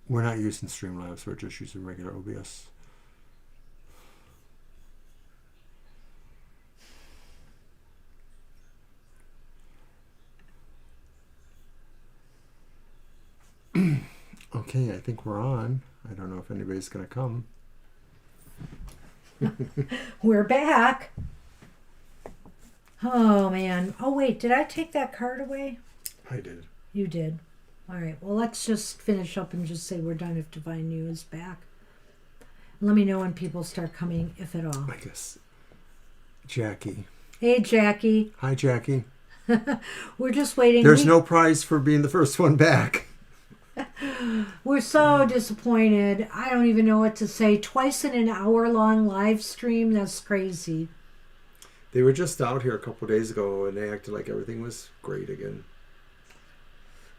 We're not using Streamlabs. We're just using regular OBS. Okay, I think we're on. I don't know if anybody's going to come. We're back. Oh, man. Oh, wait. Did I take that card away? I did. You did. All right. Well, let's just finish up and just say we're done if Divine You is back. Let me know when people start coming, if at all. I guess. Jackie. Hey, Jackie. Hi, Jackie. We're just waiting. There's no prize for being the first one back. We're so disappointed. I don't even know what to say. Twice in an hour-long live stream. That's crazy. They were just out here a couple of days ago, and they acted like everything was great again.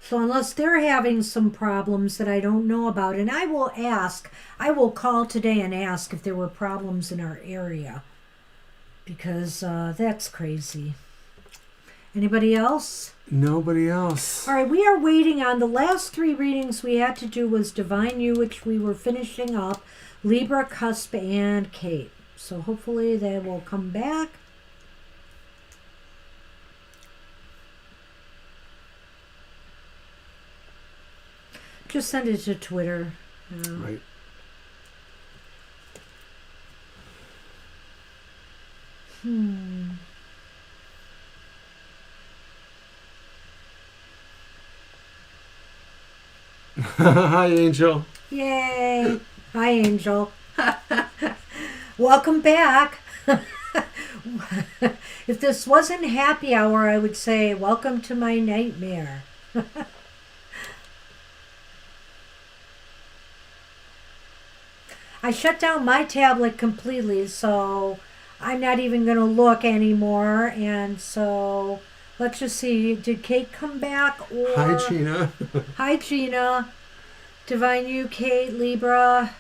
So unless they're having some problems that I don't know about, and I will call today and ask if there were problems in our area. Because that's crazy. Anybody else? Nobody else. All right, we are waiting on the last 3 readings we had to do was Divine You, which we were finishing up, Libra, Cusp, and Kate. So hopefully they will come back. Just send it to Twitter. Right. Hi, Angel. Yay. Hi, Angel. Welcome back. If this wasn't happy hour, I would say, welcome to my nightmare. I shut down my tablet completely, so I'm not even going to look anymore. And so let's just see. Did Kate come back? Or... Hi, Gina. Hi, Gina. Divine You, Kate, Libra.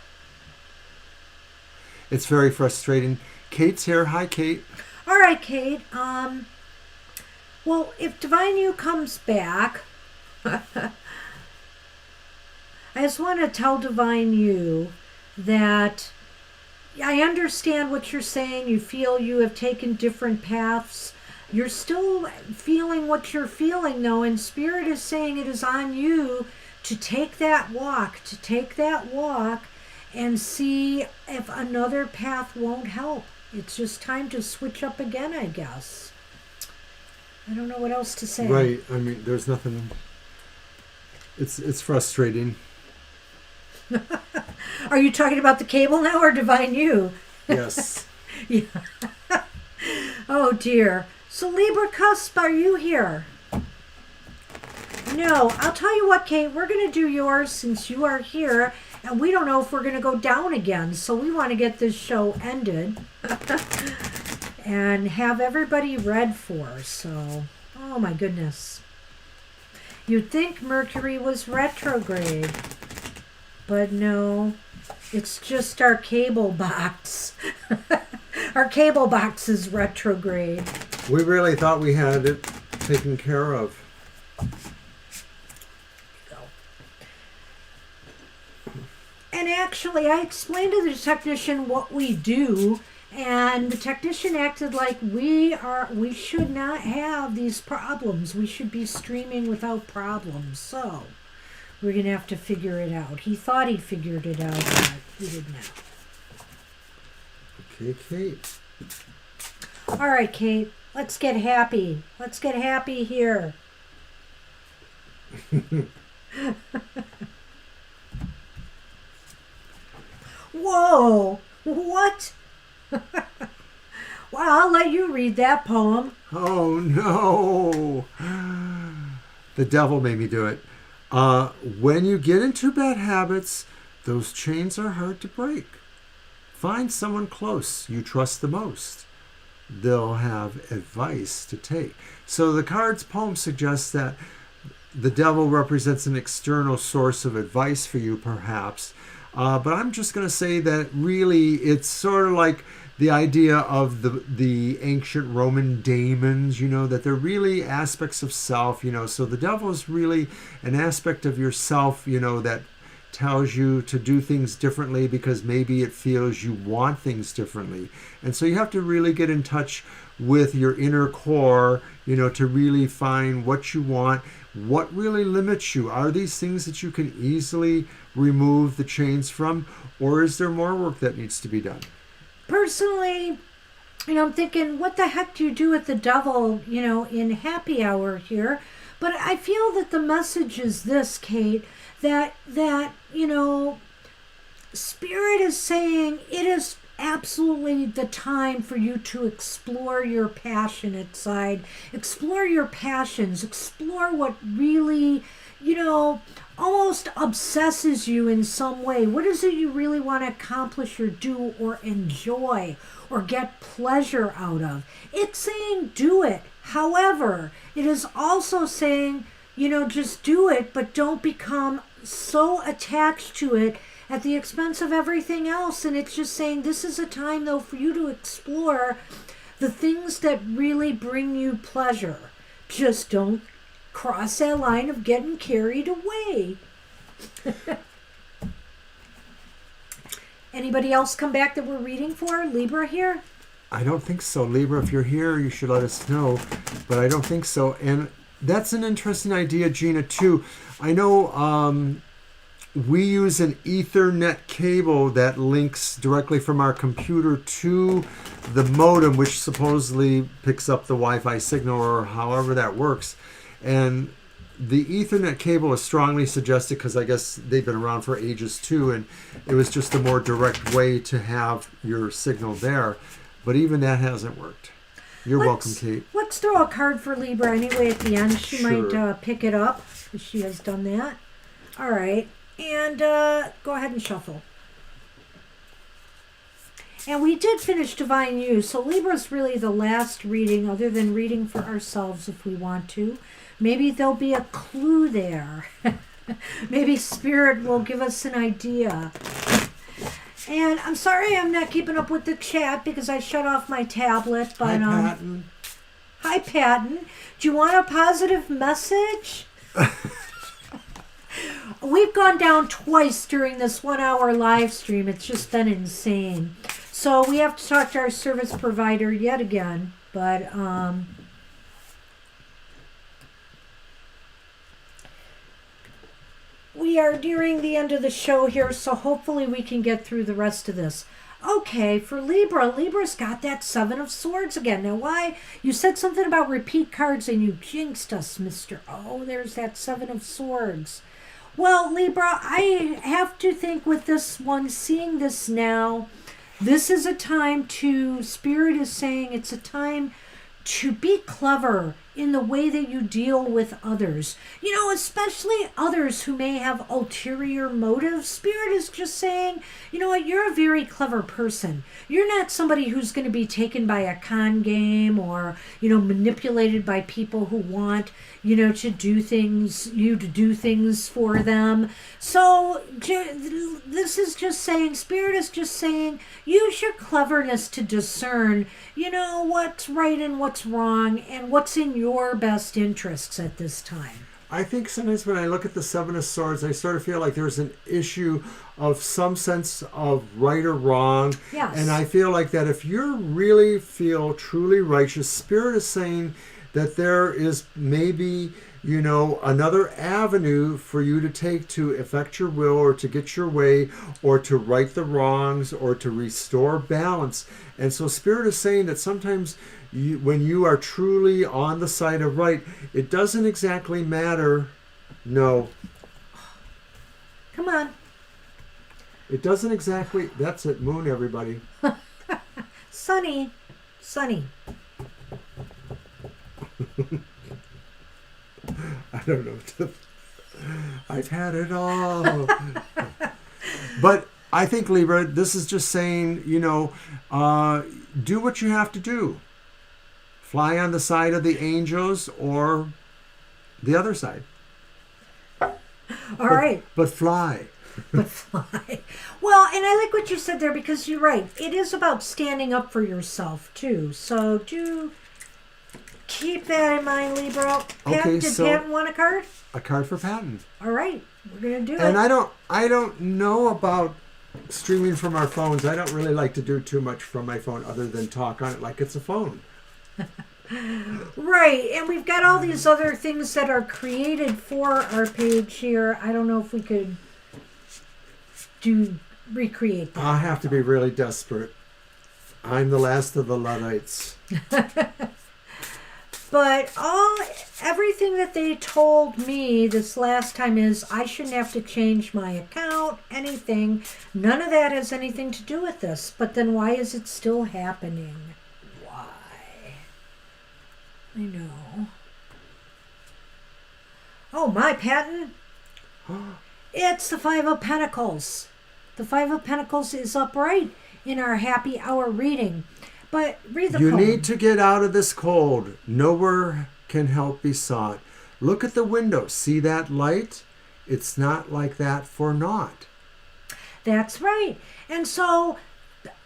It's very frustrating. Kate's here. Hi, Kate. All right, Kate. Well, if Divine You comes back, I just want to tell Divine You that I understand what you're saying. You feel you have taken different paths. You're still feeling what you're feeling, though, and Spirit is saying it is on you to take that walk, and see if another path won't help. It's just time to switch up again, I guess. I don't know what else to say. Right. I mean, there's nothing. It's frustrating. Are you talking about the cable now or Divine You? Yes. Yeah. Oh, dear. So, Libra Cusp, are you here? No. I'll tell you what, Kate. We're going to do yours since you are here. And we don't know if we're going to go down again. So we want to get this show ended. And have everybody read for. So, oh my goodness. You'd think Mercury was retrograde. But no, it's just our cable box. Our cable box is retrograde. We really thought we had it taken care of. And actually, I explained to the technician what we do, and the technician acted like we should not have these problems. We should be streaming without problems. So we're going to have to figure it out. He thought he figured it out, but he did not. Okay, Kate. All right, Kate. Let's get happy. Let's get happy here. Whoa! What? Well, I'll let you read that poem. Oh, no. The devil made me do it. When you get into bad habits, those chains are hard to break. Find someone close you trust the most. They'll have advice to take. So the card's poem suggests that the devil represents an external source of advice for you, perhaps. But I'm just going to say that really it's sort of like the idea of the ancient Roman daemons, that they're really aspects of self, So the devil is really an aspect of yourself, that tells you to do things differently because maybe it feels you want things differently. And so you have to really get in touch with your inner core, to really find what you want, what really limits you. Are these things that you can easily remove the chains from, or is there more work that needs to be done? Personally, I'm thinking, what the heck do you do with the devil, in happy hour here? But I feel that the message is this, Kate, that Spirit is saying it is absolutely the time for you to explore your passionate side, explore your passions, explore what really, almost obsesses you in some way. What is it you really want to accomplish or do or enjoy or get pleasure out of? It's saying do it. However, it is also saying, just do it, but don't become so attached to it at the expense of everything else. And it's just saying this is a time, though, for you to explore the things that really bring you pleasure. Just don't cross that line of getting carried away. Anybody else come back that we're reading for? Libra here? I don't think so. Libra, if you're here, you should let us know. But I don't think so. And that's an interesting idea, Gina, too. I know we use an Ethernet cable that links directly from our computer to the modem, which supposedly picks up the Wi-Fi signal or however that works. And the Ethernet cable is strongly suggested because I guess they've been around for ages too, and it was just a more direct way to have your signal there. But even that hasn't worked. You're welcome, Kate. Let's throw a card for Libra anyway at the end. She might pick it up. She has done that. All right. And go ahead and shuffle. And we did finish Divine You. So Libra's really the last reading, other than reading for ourselves if we want to. Maybe there'll be a clue there. Maybe Spirit will give us an idea. And I'm sorry I'm not keeping up with the chat because I shut off my tablet. But, hi, Patton. Hi, Patton. Do you want a positive message? We've gone down twice during this 1 hour live stream. It's just been insane. So we have to talk to our service provider yet again. But we are nearing the end of the show here, so hopefully we can get through the rest of this. Okay, for Libra, Libra's got that Seven of Swords again. Now, why? You said something about repeat cards and you jinxed us, Mr. Oh, there's that Seven of Swords. Well, Libra, I have to think with this one, seeing this now, this is a time to, Spirit is saying it's a time to be clever in the way that you deal with others. Especially others who may have ulterior motives. Spirit is just saying, you know what, you're a very clever person. You're not somebody who's going to be taken by a con game or, manipulated by people who want, to do things for them. So this is just saying, Spirit is just saying, use your cleverness to discern, what's right and what's wrong and what's in your best interests at this time. I think sometimes when I look at the Seven of Swords, I sort of feel like there's an issue of some sense of right or wrong. Yes. And I feel like that if you really feel truly righteous, Spirit is saying that there is maybe, another avenue for you to take to effect your will or to get your way or to right the wrongs or to restore balance. And so Spirit is saying that sometimes when you are truly on the side of right, it doesn't exactly matter. No. Come on. It doesn't exactly. That's it. Moon, everybody. Sunny. I don't know. I've had it all. But I think, Libra, this is just saying, do what you have to do. Fly on the side of the angels or the other side. All right. But fly. But fly. Well, and I like what you said there because you're right. It is about standing up for yourself, too. So Keep that in mind, Libra. Okay, Did so Patton want a card? a card for Patton. All right, we're gonna do And it. I don't know about streaming from our phones. I don't really like to do too much from my phone other than talk on it like it's a phone. Right, and we've got all these other things that are created for our page here. I don't know if we could recreate that. I'll have to be really desperate. I'm the last of the Luddites. But everything that they told me this last time is I shouldn't have to change my account, anything. None of that has anything to do with this. But then why is it still happening? Why? I know. Oh, my Patton. It's the Five of Pentacles. The Five of Pentacles is upright in our happy hour reading. But read the You poem. need to get out of this cold. Nowhere can help be sought. Look at the window. See that light? It's not like that for naught. That's right. And so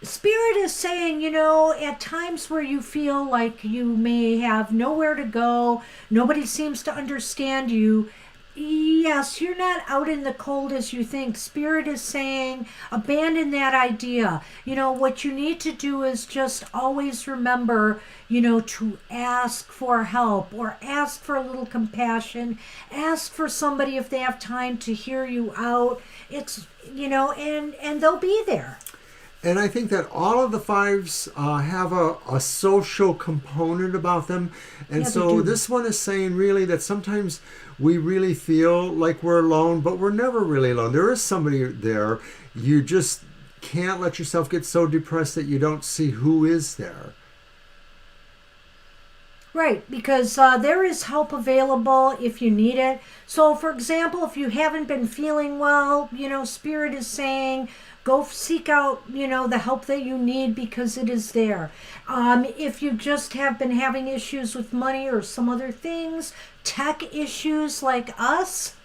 Spirit is saying, you know, at times where you feel like you may have nowhere to go, nobody seems to understand you. Yes, you're not out in the cold as you think. Spirit is saying, abandon that idea. You know, what you need to do is just always remember, you know, to ask for help or ask for a little compassion. Ask for somebody if they have time to hear you out. It's, you know, and they'll be there. And I think that all of the fives have a social component about them. And Yeah, they so do. this one is saying really that sometimes we really feel like we're alone, but we're never really alone. There is somebody there. You just can't let yourself get so depressed that you don't see who is there. Right, because there is help available if you need it. So, for example, if you haven't been feeling well, you know, Spirit is saying, go seek out, you know, the help that you need because it is there. If you just have been having issues with money or some other things, tech issues like us,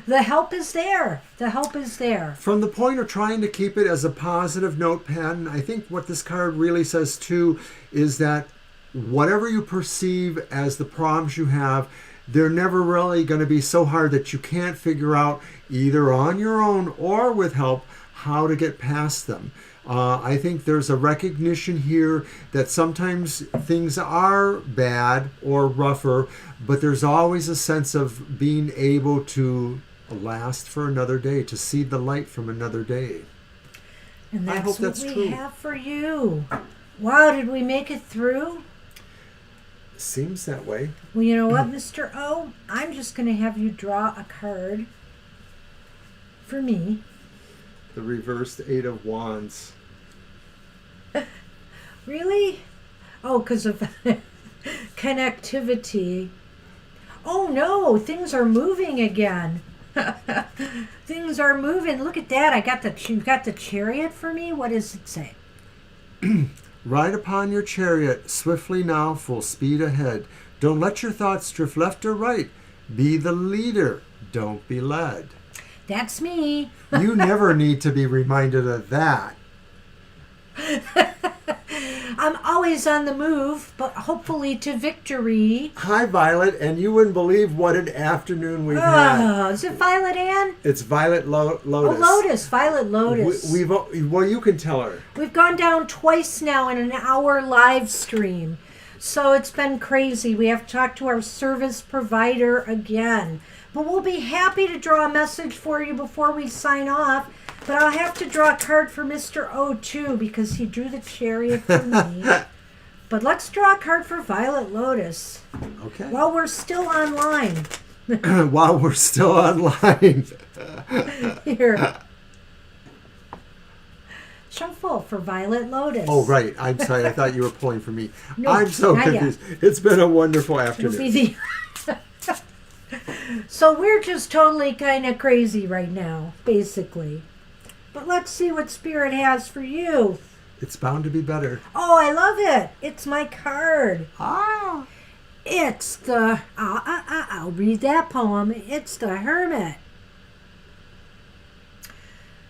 the help is there. The help is there. From the point of trying to keep it as a positive note, Patton, I think what this card really says too is that whatever you perceive as the problems you have, they're never really going to be so hard that you can't figure out either on your own or with help how to get past them. I think there's a recognition here that sometimes things are bad or rougher, but there's always a sense of being able to last for another day, to see the light from another day. And I that's hope that's what we true. have for you. Wow, did we make it through? Seems that way. Well, you know what, Mr. O? I'm just going to have you draw a card for me. The reversed Eight of Wands. Really? Oh, because of connectivity. Oh no, things are moving again. Things are moving. Look at that. You got the Chariot for me? What does it say? Ride upon your chariot, swiftly now, full speed ahead. Don't let your thoughts drift left or right. Be the leader. Don't be led. That's me. You never need to be reminded of that. I'm always on the move, but hopefully to victory. Hi, Violet, and you wouldn't believe what an afternoon we've had. Oh, is it Violet Ann? It's Violet Lotus. Oh, Lotus. Violet Lotus. Well, you can tell her. We've gone down twice now in an hour live stream. So it's been crazy. We have to talk to our service provider again. But we'll be happy to draw a message for you before we sign off. But I'll have to draw a card for Mr. O too because he drew the Chariot for me. But let's draw a card for Violet Lotus Okay. while we're still online. While we're still online. Here. Shuffle for Violet Lotus. Oh, right. I'm sorry. I thought you were pulling for me. No, I'm so not yet. confused. It's been a wonderful It'll afternoon. be the So we're just totally kind of crazy right now, basically. But let's see what Spirit has for you. It's bound to be better. Oh, I love it. It's my card. Ah. It's the... I'll read that poem. It's the Hermit.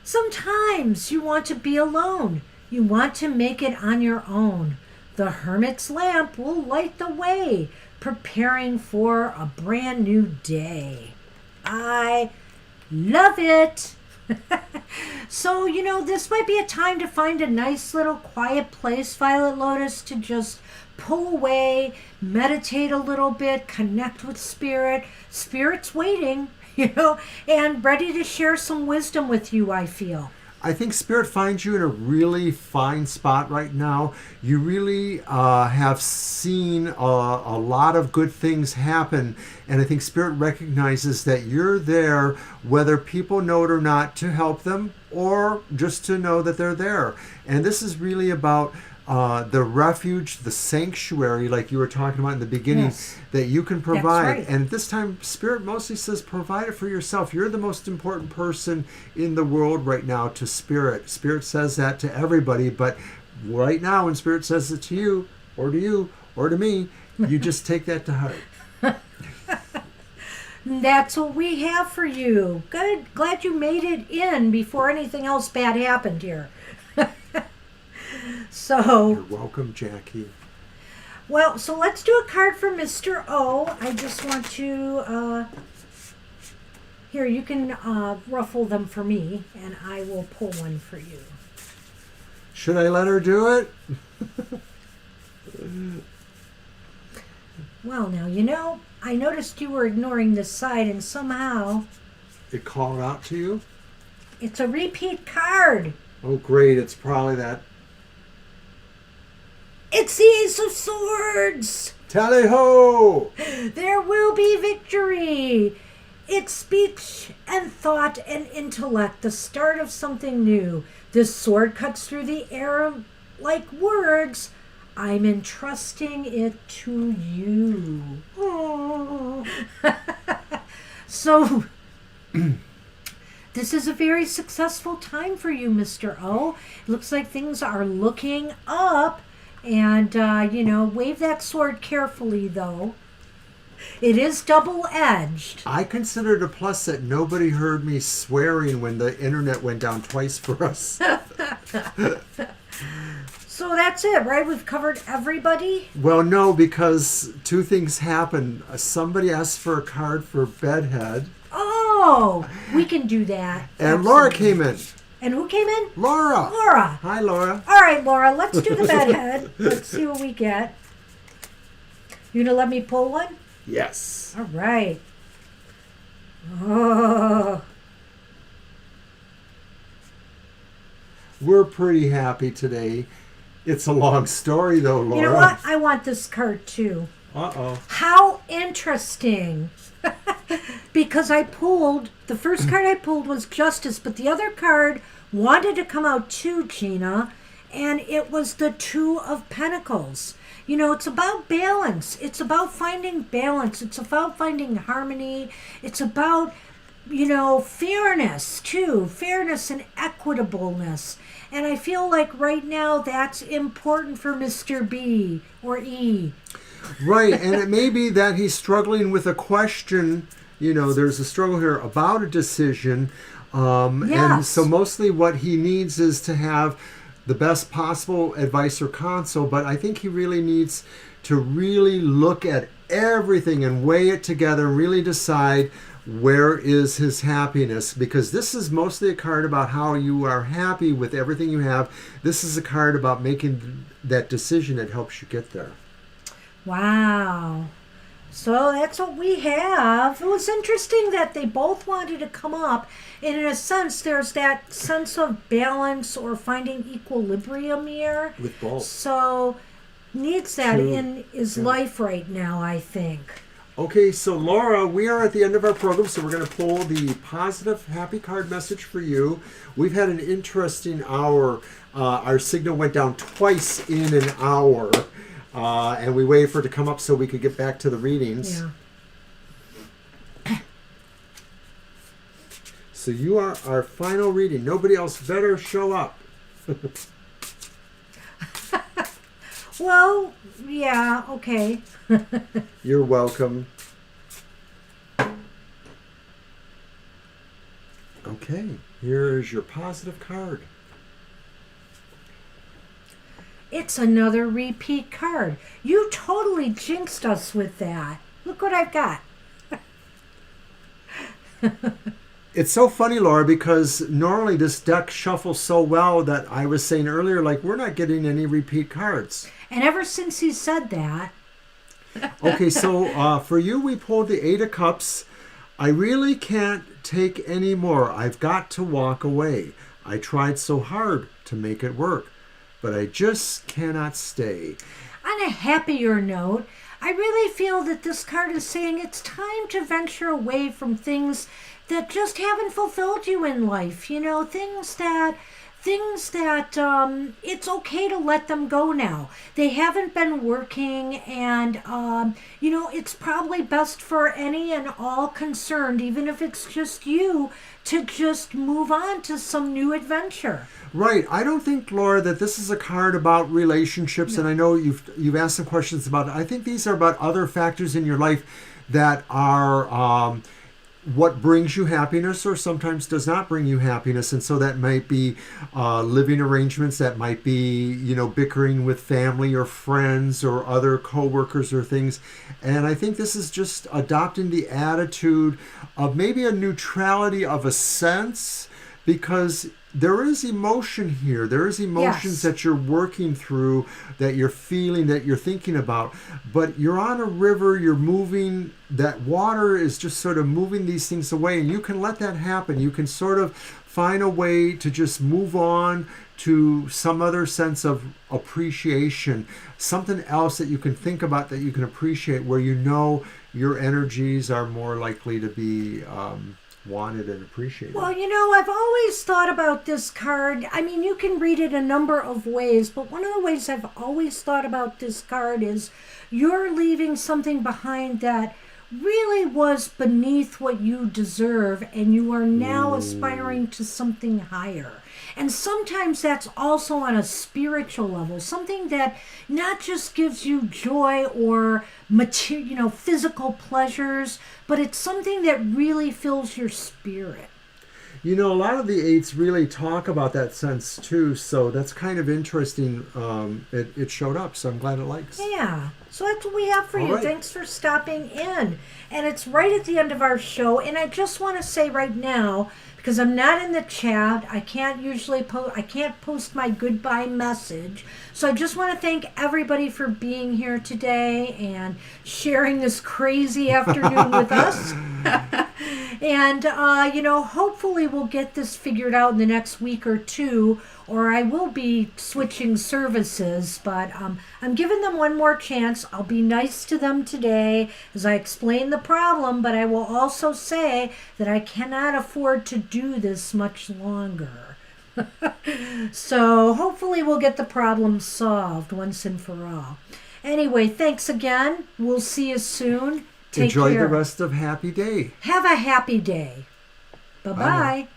Sometimes you want to be alone. You want to make it on your own. The hermit's lamp will light the way, preparing for a brand new day. I love it. So, this might be a time to find a nice little quiet place, Violet Lotus, to just pull away, meditate a little bit, connect with Spirit. Spirit's waiting, and ready to share some wisdom with you, I feel. I think Spirit finds you in a really fine spot right now. You really have seen a lot of good things happen, and I think Spirit recognizes that you're there, whether people know it or not, to help them or just to know that they're there. And this is really about the refuge, the sanctuary, like you were talking about in the beginning, Yes. that you can provide. That's right. And this time, Spirit mostly says, provide it for yourself. You're the most important person in the world right now to Spirit. Spirit says that to everybody, but right now, when Spirit says it to you, or to me, you just take that to heart. That's what we have for you. Good. Glad you made it in before anything else bad happened here. So, You're welcome, Jackie. well, so let's do a card for Mr. O. I just want to, here, you can ruffle them for me, and I will pull one for you. Should I let her do it? Well, now, I noticed you were ignoring this side, and somehow It called out to you? it's a repeat card. Oh, great. It's probably that. It's the Ace of Swords. Tally-ho! There will be victory. It's speech and thought and intellect, the start of something new. This sword cuts through the air like words. I'm entrusting it to you. Oh. So, this is a very successful time for you, Mr. O. It looks like things are looking up. And, wave that sword carefully, though. It is double-edged. I consider it a plus that nobody heard me swearing when the internet went down twice for us. So that's it, right? We've covered everybody? Well, no, because two things happened. Somebody asked for a card for Bedhead, Oh, we can do that. and Laura Absolutely. came in. And who came in? Laura! Laura. Hi, Laura. All right, Laura, let's do the bedhead. Let's see what we get. You gonna let me pull one? Yes. All right. Oh, We're pretty happy today. It's a long story, though, Laura. you know what? I want this card too. Uh-oh. How interesting. Because the first card I pulled was Justice, but the other card wanted to come out too, Gina, and it was the Two of Pentacles. It's about balance. It's about finding balance. It's about finding harmony. It's about, fairness too. Fairness and equitableness. And I feel like right now that's important for Mr. B or E. Right, and it may be that he's struggling with a question. There's a struggle here about a decision. And Yes. so mostly what he needs is to have the best possible advice or counsel, but I think he really needs to really look at everything and weigh it together and really decide where is his happiness, because this is mostly a card about how you are happy with everything you have. This is a card about making that decision that helps you get there. Wow. So that's what we have. It was interesting that they both wanted to come up. And in a sense, there's that sense of balance or finding equilibrium here. With both. So needs that True. in his Yeah. life right now, I think. Okay, so Laura, we are at the end of our program, so we're going to pull the positive happy card message for you. We've had an interesting hour. Our signal went down twice in an hour, and we waited for it to come up so we could get back to the readings. Yeah. So you are our final reading. Nobody else better show up. Well, yeah, okay. You're welcome. Okay, here's your positive card. It's another repeat card. You totally jinxed us with that. Look what I've got. It's so funny, Laura, because normally this deck shuffles so well that I was saying earlier, like, we're not getting any repeat cards. And ever since he said that. Okay, so for you, we pulled the Eight of Cups. I really can't take any more. I've got to walk away. I tried so hard to make it work, but I just cannot stay. On a happier note, I really feel that this card is saying it's time to venture away from things that just haven't fulfilled you in life. You know, things that it's okay to let them go now. They haven't been working, and it's probably best for any and all concerned, even if it's just you, to just move on to some new adventure. Right. I don't think, Laura, that this is a card about relationships, and I know you've asked some questions about it. I think these are about other factors in your life that are what brings you happiness or sometimes does not bring you happiness. And so that might be living arrangements, that might be, bickering with family or friends or other coworkers or things. And I think this is just adopting the attitude of maybe a neutrality of a sense, because there is emotion here. There is emotions that you're working through, that you're feeling, that you're thinking about. But you're on a river, you're moving, that water is just sort of moving these things away. And you can let that happen. You can sort of find a way to just move on to some other sense of appreciation, something else that you can think about, that you can appreciate, where your energies are more likely to be wanted and appreciated. Well, I've always thought about this card. I mean, you can read it a number of ways, but one of the ways I've always thought about this card is you're leaving something behind that really was beneath what you deserve, and you are now aspiring to something higher. And sometimes that's also on a spiritual level, something that not just gives you joy or physical pleasures, but it's something that really fills your spirit. A lot of the eights really talk about that sense too, so that's kind of interesting. It showed up, so I'm glad it likes. Yeah, so that's what we have for you. Right. Thanks for stopping in. And it's right at the end of our show, and I just want to say right now, because I'm not in the chat, I can't post my goodbye message. So I just want to thank everybody for being here today and sharing this crazy afternoon with us. And, hopefully we'll get this figured out in the next week or two, or I will be switching services, but I'm giving them one more chance. I'll be nice to them today as I explain the problem, but I will also say that I cannot afford to do this much longer. So hopefully we'll get the problem solved once and for all. Anyway, thanks again. We'll see you soon. Take Enjoy care. the rest of Happy Day. Have a happy day. Bye-bye. Bye now.